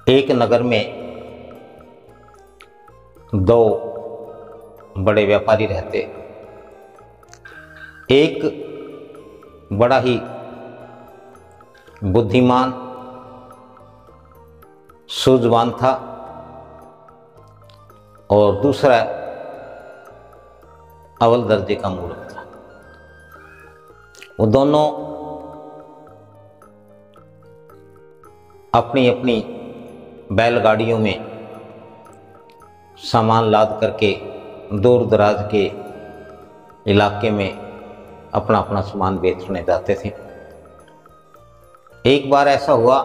एक नगर में दो बड़े व्यापारी रहते। एक बड़ा ही बुद्धिमान सूझवान था और दूसरा अव्वल दर्जे का मूर्ख था। वो दोनों अपनी अपनी बैलगाड़ियों में सामान लाद करके दूर दराज के इलाके में अपना अपना सामान बेचने जाते थे। एक बार ऐसा हुआ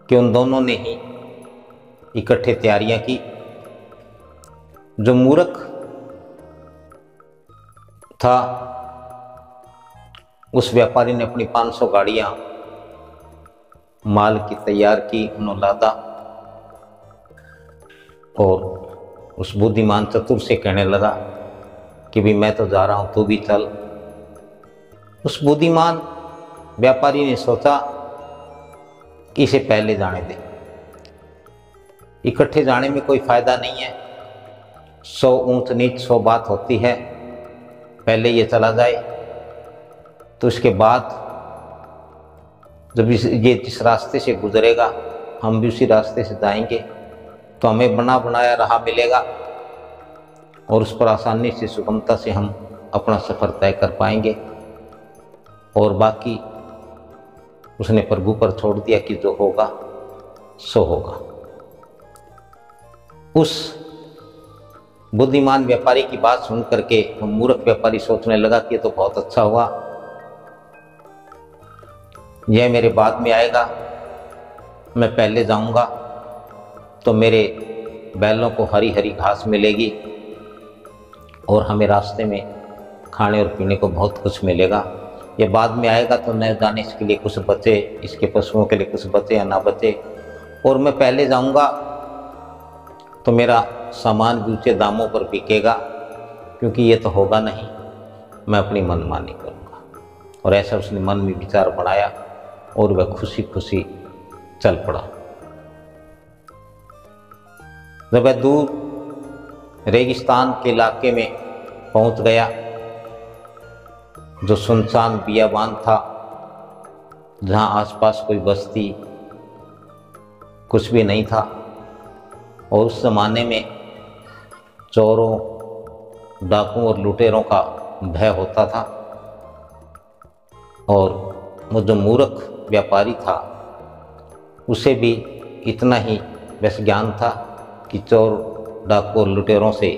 कि उन दोनों ने ही इकट्ठे तैयारियां की। जो मूर्ख था उस व्यापारी ने अपनी 500 गाड़ियां माल की तैयार की, उन्होंने लादा और उस बुद्धिमान चतुर से कहने लगा कि भी मैं तो जा रहा हूं, तू भी चल। उस बुद्धिमान व्यापारी ने सोचा कि इसे पहले जाने दे, इकट्ठे जाने में कोई फायदा नहीं है, 100 ऊंच नीच 100 बात होती है, पहले ये चला जाए तो इसके बाद जब ये जिस रास्ते से गुजरेगा हम भी उसी रास्ते से जाएंगे तो हमें बना बनाया राह मिलेगा और उस पर आसानी से सुगमता से हम अपना सफ़र तय कर पाएंगे। और बाकी उसने प्रभु पर छोड़ दिया कि जो होगा सो होगा। उस बुद्धिमान व्यापारी की बात सुन करके वो मूर्ख व्यापारी सोचने लगा कि ये तो बहुत अच्छा हुआ, यह मेरे बाद में आएगा, मैं पहले जाऊंगा तो मेरे बैलों को हरी हरी घास मिलेगी और हमें रास्ते में खाने और पीने को बहुत कुछ मिलेगा। ये बाद में आएगा तो न जाने इसके लिए कुछ बचे, इसके पशुओं के लिए कुछ बचे या ना बचे, और मैं पहले जाऊंगा तो मेरा सामान भी ऊंचे दामों पर बिकेगा, क्योंकि ये तो होगा नहीं, मैं अपनी मनमानी करूंगा। और ऐसा उसने मन में विचार बनाया और वह खुशी खुशी चल पड़ा। जब वह दूर रेगिस्तान के इलाके में पहुंच गया, जो सुनसान बियाबान था, जहां आसपास कोई बस्ती कुछ भी नहीं था, और उस जमाने में चोरों, डाकुओं और लुटेरों का भय होता था। और वो जो मूर्ख व्यापारी था उसे भी इतना ही बस ज्ञान था कि चोर, डाकू और लुटेरों से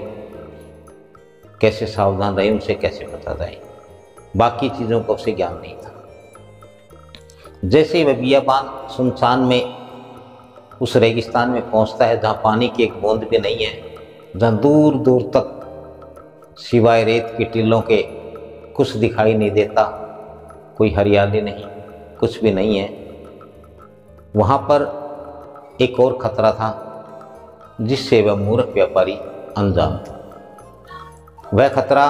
कैसे सावधान रहे, उनसे कैसे बचा जाए, बाकी चीज़ों का उसे ज्ञान नहीं था। जैसे ही वह बियाबान सुनसान में उस रेगिस्तान में पहुंचता है जहाँ पानी की एक बूंद भी नहीं है, जहाँ दूर दूर तक सिवाय रेत के टीलों के कुछ दिखाई नहीं देता, कोई हरियाली नहीं, कुछ भी नहीं है, वहाँ पर एक और खतरा था जिससे वह मूर्ख व्यापारी अनजान था। वह खतरा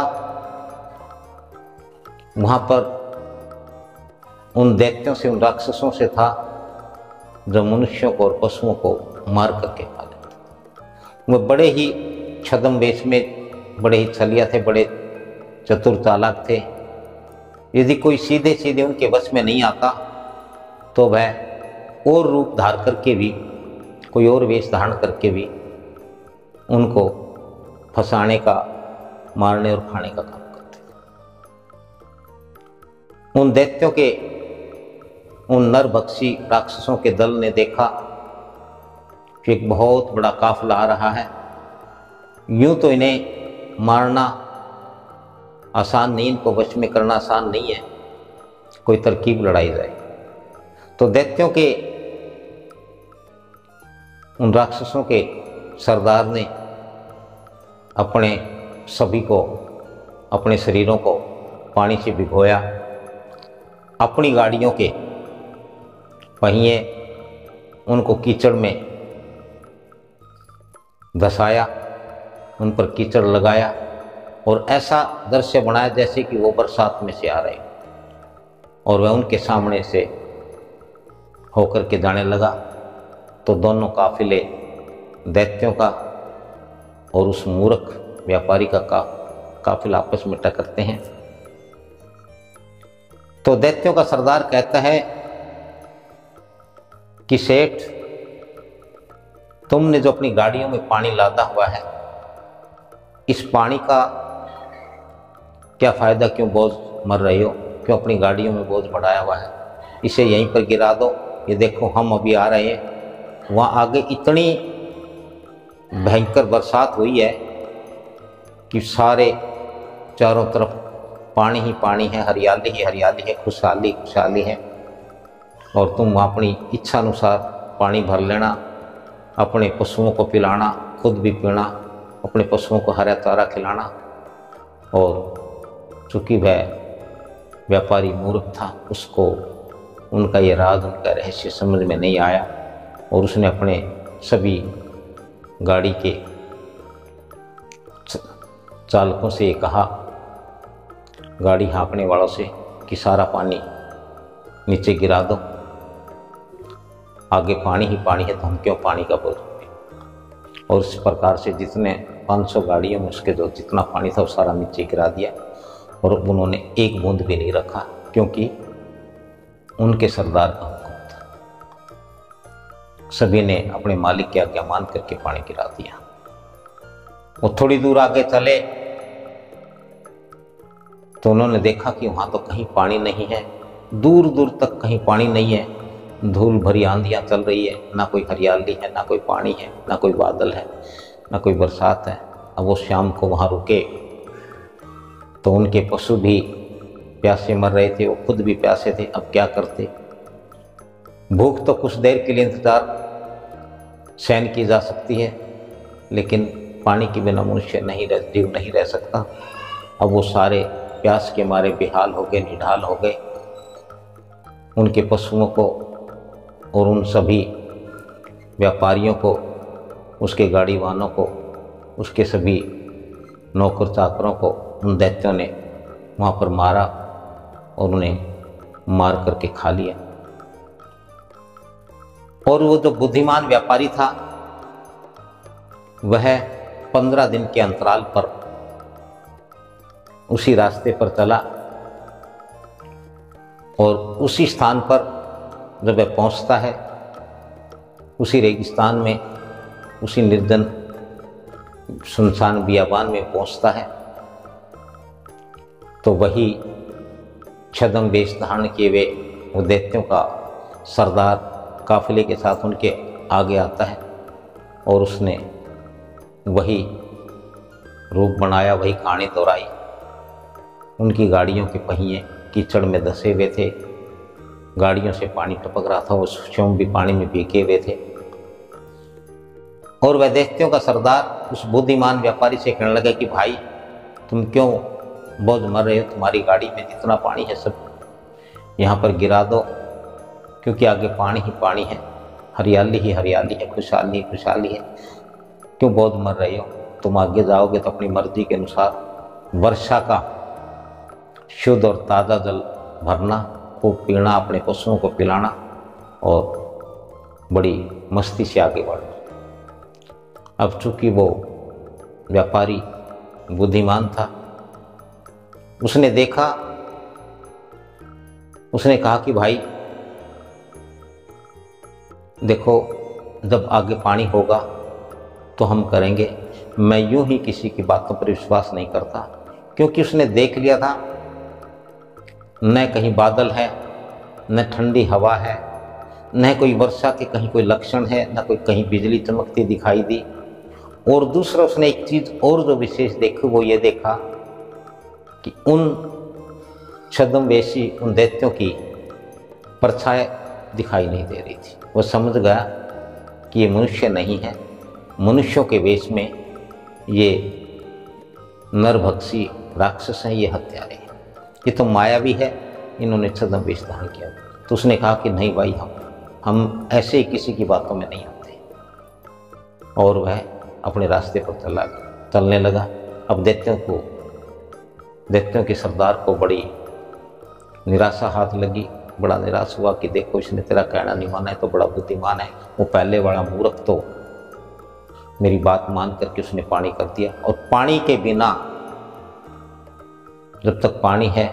वहाँ पर उन दैत्यों से, उन राक्षसों से था जो मनुष्यों को और पशुओं को मार करके खा लेते। वह बड़े ही छद्म में, बड़े ही छलिया थे, बड़े चतुर चालाक थे। यदि कोई सीधे सीधे उनके वश में नहीं आता तो वह और रूप धार करके भी, कोई और वेश धारण करके भी उनको फंसाने का, मारने और खाने का काम करते थे। उन दैत्यों के, उन नरभक्षी राक्षसों के दल ने देखा कि एक बहुत बड़ा काफिला आ रहा है, यूं तो इन्हें मारना आसान नहीं, इनको वश में करना आसान नहीं है, कोई तरकीब लड़ाई जाए। तो दैत्यों के, उन राक्षसों के सरदार ने अपने सभी को, अपने शरीरों को पानी से भिगोया, अपनी गाड़ियों के पहिए उनको कीचड़ में धसाया, उन पर कीचड़ लगाया और ऐसा दृश्य बनाया जैसे कि वो बरसात में से आ रहे, और वह उनके सामने से होकर के जाने लगा। तो दोनों काफिले दैत्यों का और उस मूर्ख व्यापारी का काफिला आपस में टकरते हैं। तो दैत्यों का सरदार कहता है कि सेठ, तुमने जो अपनी गाड़ियों में पानी लादा हुआ है, इस पानी का क्या फायदा, क्यों बोझ मर रहे हो, क्यों अपनी गाड़ियों में बोझ बढ़ाया हुआ है, इसे यहीं पर गिरा दो। ये देखो हम अभी आ रहे हैं, वहाँ आगे इतनी भयंकर बरसात हुई है कि सारे चारों तरफ पानी ही पानी है, हरियाली ही हरियाली है, खुशहाली खुशहाली है, और तुम अपनी इच्छा अनुसार पानी भर लेना, अपने पशुओं को पिलाना, खुद भी पीना, अपने पशुओं को हरा चारा खिलाना। और चूँकि वह व्यापारी मूर्ख था, उसको उनका ये राज, उनका रहस्य समझ में नहीं आया, और उसने अपने सभी गाड़ी के चालकों से ये कहा, गाड़ी हाँकने वालों से, कि सारा पानी नीचे गिरा दो, आगे पानी ही पानी है, तो हम क्यों पानी का बोझ। और इस प्रकार से जितने 500 गाड़ियों में उसके जो जितना पानी था वो सारा नीचे गिरा दिया, और उन्होंने एक बूंद भी नहीं रखा, क्योंकि उनके सरदार का हुक्म था। सभी ने अपने मालिक की आज्ञा मान करके पानी गिरा दिया। वो थोड़ी दूर आगे चले तो उन्होंने देखा कि वहां तो कहीं पानी नहीं है, दूर दूर तक कहीं पानी नहीं है, धूल भरी आंधियां चल रही है, ना कोई हरियाली है, ना कोई पानी है, ना कोई बादल है, ना कोई बरसात है। अब वो शाम को वहां रुके तो उनके पशु भी प्यासे मर रहे थे, वो खुद भी प्यासे थे। अब क्या करते? भूख तो कुछ देर के लिए इंतजार सहन की जा सकती है, लेकिन पानी के बिना मनुष्य जीव नहीं रह सकता। अब वो सारे प्यास के मारे बेहाल हो गए, निढाल हो गए। उनके पशुओं को और उन सभी व्यापारियों को, उसके गाड़ी वालों को, उसके सभी नौकर चाकरों को उन दैत्यों ने वहाँ पर मारा और उन्हें मार करके खा लिया। और वो जो बुद्धिमान व्यापारी था वह 15 दिन के अंतराल पर उसी रास्ते पर चला, और उसी स्थान पर जब वह पहुंचता है, उसी रेगिस्तान में, उसी निर्जन सुनसान बियाबान में पहुंचता है, तो वही छद्म वेश धारण किए हुए वो दैत्यों का सरदार काफिले के साथ उनके आगे आता है, और उसने वही रूप बनाया, वही कहानी दोहराई। उनकी गाड़ियों के पहिए कीचड़ में धंसे हुए थे, गाड़ियों से पानी टपक रहा था, वो स्वयं भी पानी में भीगे हुए थे। और वह दैत्यों का सरदार उस बुद्धिमान व्यापारी से कहने लगा कि भाई, तुम क्यों बोझ मर रहे हो, तुम्हारी गाड़ी में जितना पानी है सब यहाँ पर गिरा दो, क्योंकि आगे पानी ही पानी है, हरियाली ही हरियाली है, खुशहाली ही खुशहाली है, क्यों बोझ मर रहे हो। तुम आगे जाओगे तो अपनी मर्जी के अनुसार वर्षा का शुद्ध और ताज़ा जल भरना, खूब पीना, अपने पशुओं को पिलाना, और बड़ी मस्ती से आगे बढ़ना। अब चूंकि वो व्यापारी बुद्धिमान था, उसने देखा, उसने कहा कि भाई देखो, जब आगे पानी होगा तो हम करेंगे, मैं यूं ही किसी की बातों पर विश्वास नहीं करता, क्योंकि उसने देख लिया था न कहीं बादल है, न ठंडी हवा है, न कोई वर्षा के कहीं कोई लक्षण है, न कोई कहीं बिजली चमकती दिखाई दी। और दूसरा उसने एक चीज और जो विशेष देखी, वो ये देखा कि उन छद्मवेशी, उन दैत्यों की परछाई दिखाई नहीं दे रही थी। वो समझ गया कि ये मनुष्य नहीं है, मनुष्यों के वेश में ये नरभक्षी राक्षस हैं, ये हत्यारे हैं, ये तो मायावी है, इन्होंने छद्मवेश धारण किया। तो उसने कहा कि नहीं भाई, हम ऐसे ही किसी की बातों में नहीं आते। और वह अपने रास्ते पर चलने लगा। अब दैत्यों के सरदार को बड़ी निराशा हाथ लगी, बड़ा निराश हुआ कि देखो इसने तेरा कहना नहीं माना है, तो बड़ा बुद्धिमान है। वो पहले वाला मूर्ख तो मेरी बात मान करके उसने पानी कर दिया। और पानी के बिना, जब तक पानी है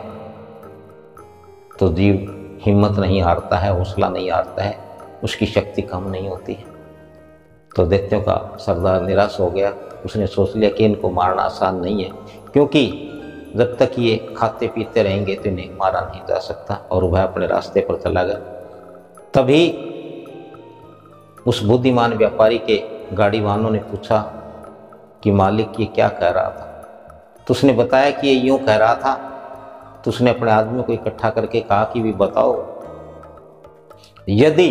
तो जीव हिम्मत नहीं हारता है, हौसला नहीं हारता है, उसकी शक्ति कम नहीं होती है। तो दैत्यों का सरदार निराश हो गया। उसने सोच लिया कि इनको मारना आसान नहीं है, क्योंकि जब तक ये खाते पीते रहेंगे तो इन्हें मारा नहीं जा सकता। और वह अपने रास्ते पर चला गया। तभी उस बुद्धिमान व्यापारी के गाड़ी वालों ने पूछा कि मालिक ये क्या कह रहा था? तो उसने बताया कि ये यूं कह रहा था। तो उसने अपने आदमियों को इकट्ठा करके कहा कि भी बताओ, यदि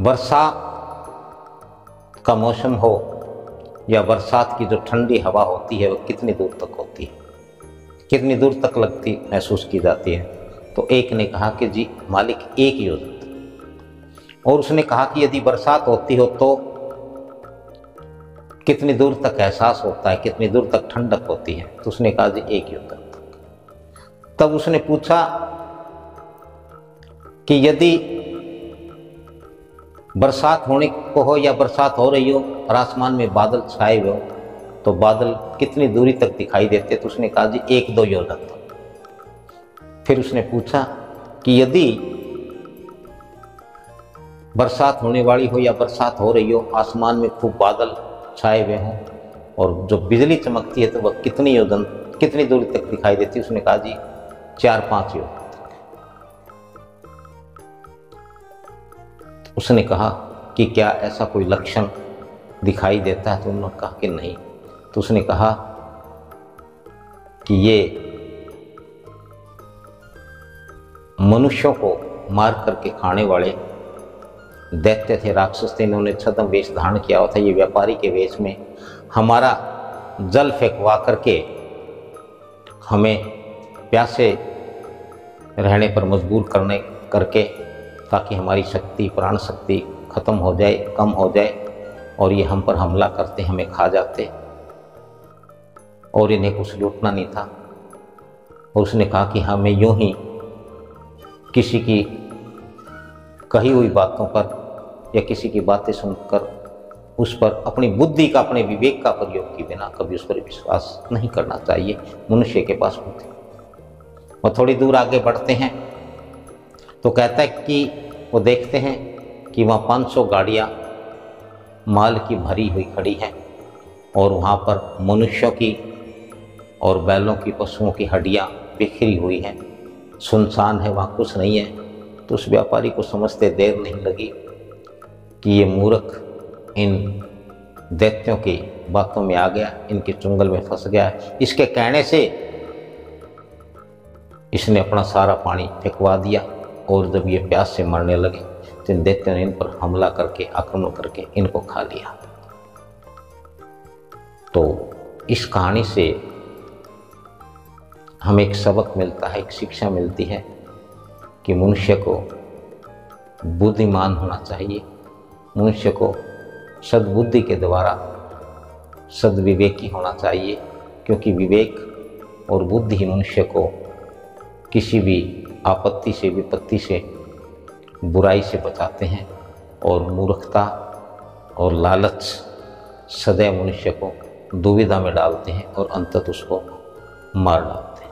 वर्षा का मौसम हो या बरसात की जो ठंडी हवा होती है वह कितनी दूर तक होती है, कितनी दूर तक लगती महसूस की जाती है? तो एक ने कहा कि जी मालिक 1 योजन। और उसने कहा कि यदि बरसात होती हो तो कितनी दूर तक एहसास होता है, कितनी दूर तक ठंडक होती है? तो उसने कहा जी 1 योजन तक। तब उसने पूछा कि यदि बरसात होने को हो या बरसात हो रही हो और आसमान में बादल छाए हुए हो तो बादल कितनी दूरी तक दिखाई देते? तो उसने कहा जी 1-2 योजन तक। फिर उसने पूछा कि यदि बरसात होने वाली हो या बरसात हो रही हो, आसमान में खूब बादल छाए हुए हों और जो बिजली चमकती है तो वह कितनी योजन, कितनी दूरी तक दिखाई देती? उसने कहा जी 4-5 योजन। उसने कहा कि क्या ऐसा कोई लक्षण दिखाई देता है? तो उन्होंने कहा कि नहीं। तो उसने कहा कि ये मनुष्यों को मार करके खाने वाले दैत्य थे, राक्षस थे। इन्होंने छद्म वेश धारण किया हुआ था। ये व्यापारी के वेश में हमारा जल फेंकवा करके हमें प्यासे रहने पर मजबूर करके ताकि हमारी शक्ति, प्राण शक्ति खत्म हो जाए, कम हो जाए, और ये हम पर हमला करते, हमें खा जाते, और इन्हें कुछ लूटना नहीं था। और उसने कहा कि हमें यूं ही किसी की कही हुई बातों पर या किसी की बातें सुनकर उस पर अपनी बुद्धि का, अपने विवेक का प्रयोग किए बिना कभी उस पर विश्वास नहीं करना चाहिए। मनुष्य के पास बुद्धि। और थोड़ी दूर आगे बढ़ते हैं तो कहता है कि वो देखते हैं कि वहाँ 500 गाड़ियाँ माल की भरी हुई खड़ी हैं और वहाँ पर मनुष्यों की और बैलों की, पशुओं की हड्डियाँ बिखरी हुई हैं। सुनसान है, वहाँ कुछ नहीं है। तो उस व्यापारी को समझते देर नहीं लगी कि ये मूर्ख इन दैत्यों की बातों में आ गया, इनके चुंगल में फंस गया। इसके कहने से इसने अपना सारा पानी फेंकवा दिया। और जब ये प्यास से मरने लगे तो इन दैत्यों ने इन पर हमला करके, आक्रमण करके इनको खा लिया। तो इस कहानी से हमें एक सबक मिलता है, एक शिक्षा मिलती है कि मनुष्य को बुद्धिमान होना चाहिए। मनुष्य को सद्बुद्धि के द्वारा सद्विवेकी होना चाहिए, क्योंकि विवेक और बुद्धि ही मनुष्य को किसी भी आपत्ति से, विपत्ति से, बुराई से बचाते हैं। और मूर्खता और लालच सदैव मनुष्य को दुविधा में डालते हैं और अंततः उसको मार डालते हैं।